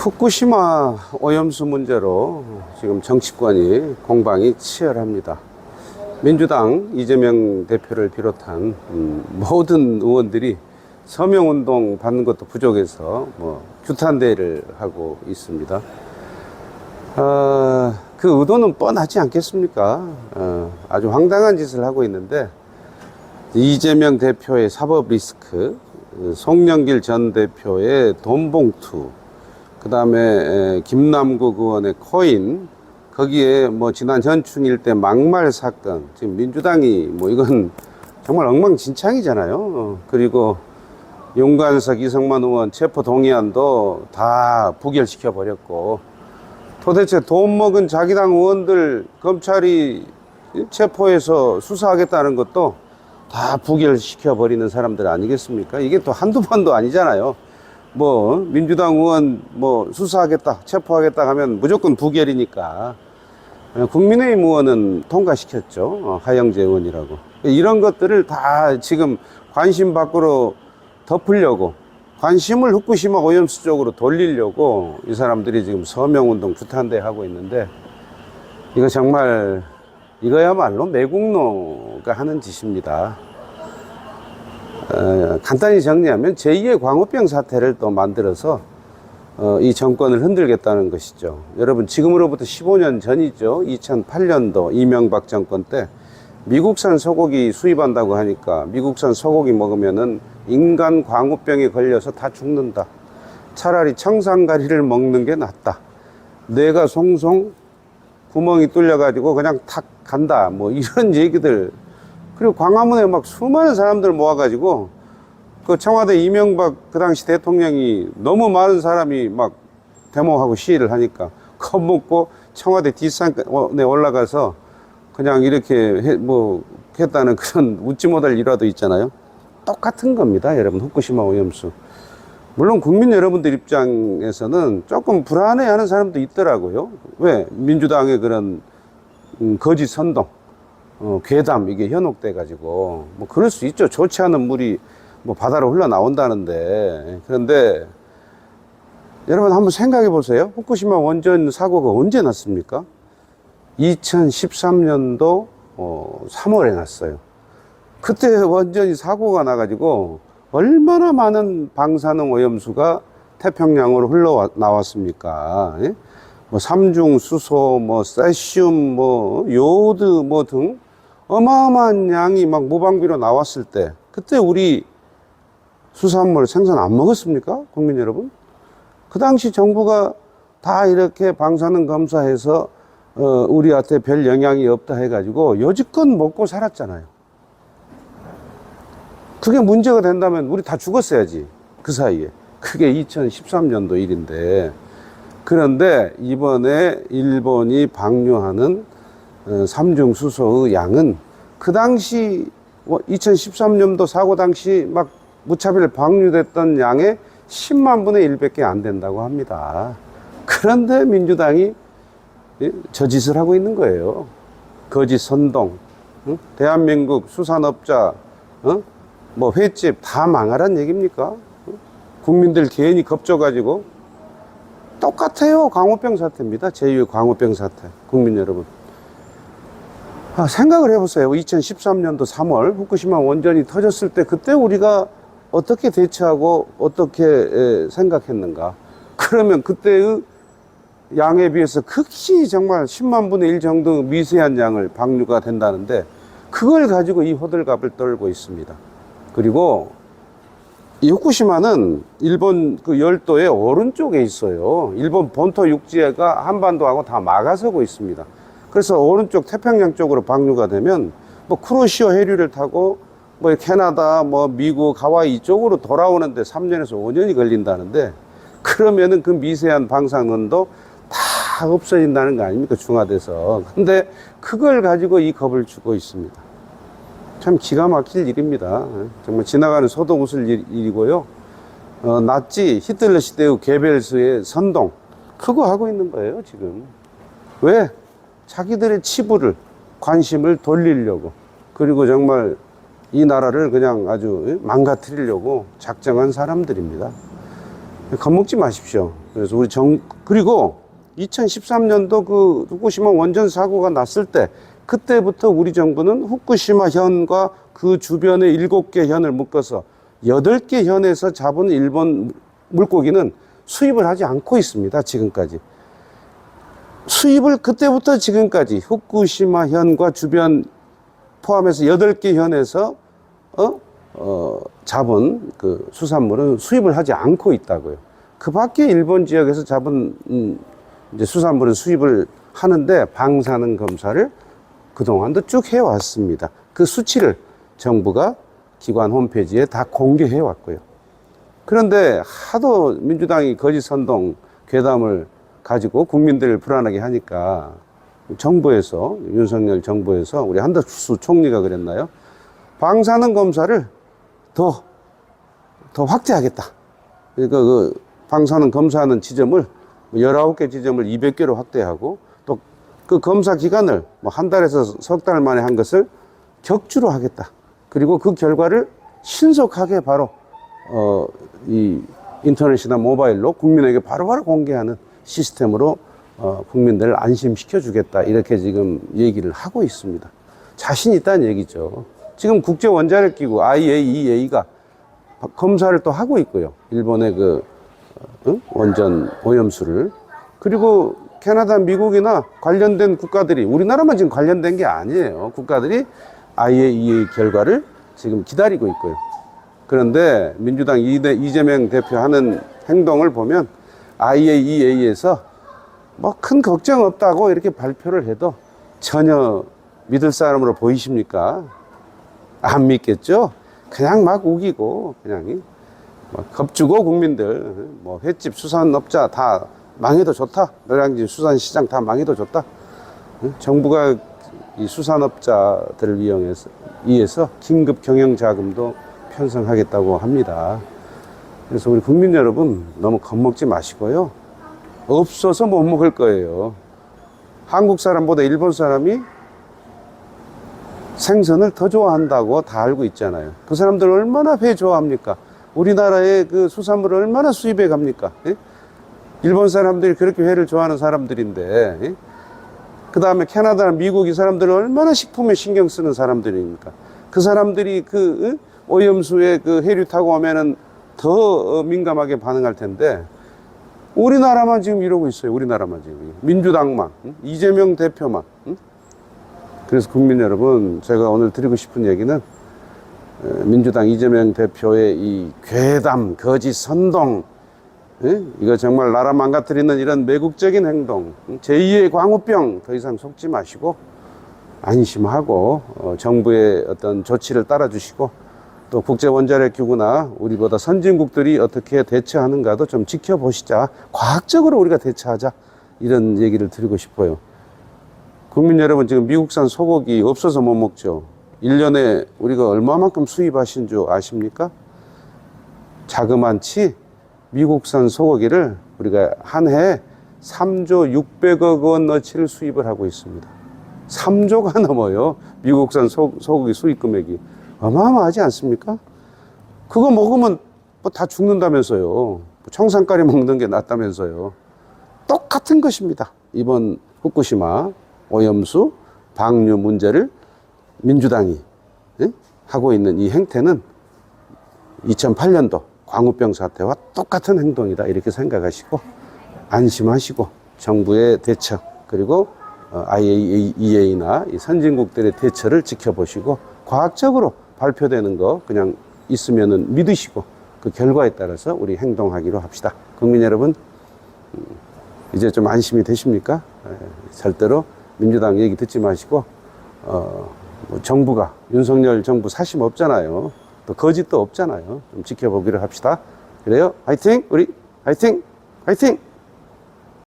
후쿠시마 오염수 문제로 지금 정치권이 공방이 치열합니다. 민주당 이재명 대표를 비롯한 모든 의원들이 서명운동 받는 것도 부족해서 규탄대회를 하고 있습니다. 그 의도는 뻔하지 않겠습니까? 아주 황당한 짓을 하고 있는데, 이재명 대표의 사법 리스크, 송영길 전 대표의 돈봉투, 그 다음에 김남국 의원의 코인, 거기에 지난 현충일 때 막말 사건, 지금 민주당이 이건 정말 엉망진창이잖아요. 그리고 윤관석, 이성만 의원 체포 동의안도 다 부결시켜 버렸고, 도대체 돈 먹은 자기 당 의원들 검찰이 체포해서 수사하겠다는 것도 다 부결시켜 버리는 사람들 아니겠습니까? 이게 또 한두 번도 아니잖아요. 민주당 의원 수사하겠다, 체포하겠다 하면 무조건 부결이니까. 국민의힘 의원은 통과시켰죠. 하영재 의원이라고. 이런 것들을 다 지금 관심 밖으로 덮으려고, 관심을 후쿠시마 오염수 쪽으로 돌리려고 이 사람들이 지금 서명운동 규탄대 하고 있는데, 이거 정말, 이거야말로 매국노가 하는 짓입니다. 간단히 정리하면 제2의 광우병 사태를 또 만들어서 이 정권을 흔들겠다는 것이죠. 여러분, 지금으로부터 15년 전이죠. 2008년도 이명박 정권 때 미국산 소고기 수입한다고 하니까 미국산 소고기 먹으면은 인간 광우병에 걸려서 다 죽는다. 차라리 청산가리를 먹는 게 낫다. 뇌가 송송 구멍이 뚫려가지고 그냥 탁 간다. 이런 얘기들. 그리고 광화문에 수많은 사람들 모아가지고 그 청와대 이명박 그 당시 대통령이 너무 많은 사람이 데모하고 시위를 하니까 겁먹고 청와대 뒷산에 올라가서 그냥 이렇게 했다는 그런 웃지 못할 일화도 있잖아요. 똑같은 겁니다, 여러분. 후쿠시마 오염수. 물론 국민 여러분들 입장에서는 조금 불안해하는 사람도 있더라고요. 왜? 민주당의 그런 거짓 선동, 괴담, 이게 현혹돼 가지고 그럴 수 있죠. 좋지 않은 물이 바다로 흘러나온다는데. 그런데 여러분 한번 생각해 보세요. 후쿠시마 원전 사고가 언제 났습니까? 2013년도 3월에 났어요. 그때 원전이 사고가 나가지고 얼마나 많은 방사능 오염수가 태평양으로 흘러나왔습니까? 예? 삼중 수소, 세슘, 요오드 등 어마어마한 양이 무방비로 나왔을 때, 그때 우리 수산물 생선 안 먹었습니까? 국민 여러분? 그 당시 정부가 다 이렇게 방사능 검사해서 우리한테 별 영향이 없다 해가지고 여지껏 먹고 살았잖아요. 그게 문제가 된다면 우리 다 죽었어야지, 그 사이에. 그게 2013년도 일인데. 그런데 이번에 일본이 방류하는 삼중수소의 양은 그 당시 2013년도 사고 당시 무차별 방류됐던 양의 10만 분의 1 밖에 안 된다고 합니다. 그런데 민주당이 저 짓을 하고 있는 거예요. 거짓 선동. 대한민국 수산업자, 횟집 다 망하란 얘기입니까? 국민들 괜히 겁줘가지고. 똑같아요. 광우병 사태입니다. 제2의 광우병 사태. 국민 여러분. 생각을 해보세요. 2013년도 3월 후쿠시마 원전이 터졌을 때 그때 우리가 어떻게 대처하고 어떻게 생각했는가. 그러면 그때의 양에 비해서 극히 정말 10만 분의 1 정도 미세한 양을 방류가 된다는데, 그걸 가지고 이 호들갑을 떨고 있습니다. 그리고 이 후쿠시마는 일본 그 열도의 오른쪽에 있어요. 일본 본토 육지가 한반도하고 다 막아서고 있습니다. 그래서 오른쪽 태평양 쪽으로 방류가 되면 쿠로시오 해류를 타고 캐나다, 미국, 하와이 이쪽으로 돌아오는데 3년에서 5년이 걸린다는데, 그러면은 그 미세한 방사능도 다 없어진다는 거 아닙니까? 중화돼서. 근데 그걸 가지고 이 겁을 주고 있습니다. 참 기가 막힐 일입니다. 정말 지나가는 소도 웃을 일이고요. 나치 히틀러 시대의 게벨스의 선동, 그거 하고 있는 거예요, 지금. 왜? 자기들의 치부를, 관심을 돌리려고. 그리고 정말 이 나라를 그냥 아주 망가뜨리려고 작정한 사람들입니다. 겁먹지 마십시오. 그래서 그리고 2013년도 그 후쿠시마 원전 사고가 났을 때, 그때부터 우리 정부는 후쿠시마 현과 그 주변의 7개 현을 묶어서 8개 현에서 잡은 일본 물고기는 수입을 하지 않고 있습니다. 지금까지. 수입을 그때부터 지금까지 후쿠시마 현과 주변 포함해서 8개 현에서 잡은 그 수산물은 수입을 하지 않고 있다고요. 그 밖에 일본 지역에서 잡은 이제 수산물은 수입을 하는데 방사능 검사를 그동안도 쭉 해왔습니다. 그 수치를 정부가 기관 홈페이지에 다 공개해 왔고요. 그런데 하도 민주당이 거짓 선동 괴담을 가지고 국민들을 불안하게 하니까 정부에서, 윤석열 정부에서 우리 한덕수 총리가 그랬나요? 방사능 검사를 더 확대하겠다. 그러니까 그 방사능 검사하는 지점을 19개 지점을 200개로 확대하고, 또 그 검사 기간을 뭐 한 달에서 석 달 만에 한 것을 격주로 하겠다. 그리고 그 결과를 신속하게 바로 이 인터넷이나 모바일로 국민에게 바로바로 공개하는 시스템으로 국민들을 안심시켜 주겠다. 이렇게 지금 얘기를 하고 있습니다. 자신 있다는 얘기죠. 지금 국제원자력기구 IAEA가 검사를 또 하고 있고요. 일본의 그 원전 오염수를. 그리고 캐나다, 미국이나 관련된 국가들이, 우리나라만 지금 관련된 게 아니에요. 국가들이 IAEA 결과를 지금 기다리고 있고요. 그런데 민주당 이재명 대표 하는 행동을 보면 IAEA에서 뭐 큰 걱정 없다고 이렇게 발표를 해도 전혀 믿을 사람으로 보이십니까? 안 믿겠죠? 그냥 막 우기고, 그냥 겁주고 국민들, 뭐 횟집 수산업자 다 망해도 좋다. 노량진 수산시장 다 망해도 좋다. 정부가 이 수산업자들을 위해서 긴급 경영 자금도 편성하겠다고 합니다. 그래서 우리 국민 여러분 너무 겁먹지 마시고요. 없어서 못 먹을 거예요. 한국 사람보다 일본 사람이 생선을 더 좋아한다고 다 알고 있잖아요. 그 사람들 얼마나 회 좋아합니까? 우리나라의 그 수산물을 얼마나 수입해 갑니까? 예? 일본 사람들이 그렇게 회를 좋아하는 사람들인데, 예? 그 다음에 캐나다, 미국 이 사람들은 얼마나 식품에 신경 쓰는 사람들입니까? 그 사람들이 그 오염수에 그 해류 타고 오면은 더 민감하게 반응할 텐데, 우리나라만 지금 이러고 있어요. 우리나라만 지금. 민주당만, 이재명 대표만. 그래서 국민 여러분, 제가 오늘 드리고 싶은 얘기는 민주당 이재명 대표의 이 괴담, 거짓 선동, 이거 정말 나라 망가뜨리는 이런 매국적인 행동, 제2의 광우병 더 이상 속지 마시고 안심하고 정부의 어떤 조치를 따라주시고, 또 국제원자력기구나 우리보다 선진국들이 어떻게 대처하는가도 좀 지켜보시자. 과학적으로 우리가 대처하자. 이런 얘기를 드리고 싶어요. 국민 여러분, 지금 미국산 소고기 없어서 못 먹죠. 1년에 우리가 얼마만큼 수입하신 줄 아십니까? 자그만치 미국산 소고기를 우리가 한 해에 3조 600억 원어치를 수입을 하고 있습니다. 3조가 넘어요. 미국산 소고기 수입 금액이. 어마어마하지 않습니까? 그거 먹으면 뭐 다 죽는다면서요. 청산가리 먹는 게 낫다면서요. 똑같은 것입니다. 이번 후쿠시마 오염수 방류 문제를 민주당이 하고 있는 이 행태는 2008년도 광우병 사태와 똑같은 행동이다. 이렇게 생각하시고 안심하시고 정부의 대처, 그리고 IAEA나 이 선진국들의 대처를 지켜보시고 과학적으로 발표되는 거 그냥 있으면은 믿으시고 그 결과에 따라서 우리 행동하기로 합시다. 국민 여러분, 이제 좀 안심이 되십니까? 절대로 민주당 얘기 듣지 마시고, 뭐 정부가, 윤석열 정부 사심 없잖아요. 또 거짓도 없잖아요. 좀 지켜보기로 합시다. 그래요? 화이팅! 우리 화이팅! 화이팅!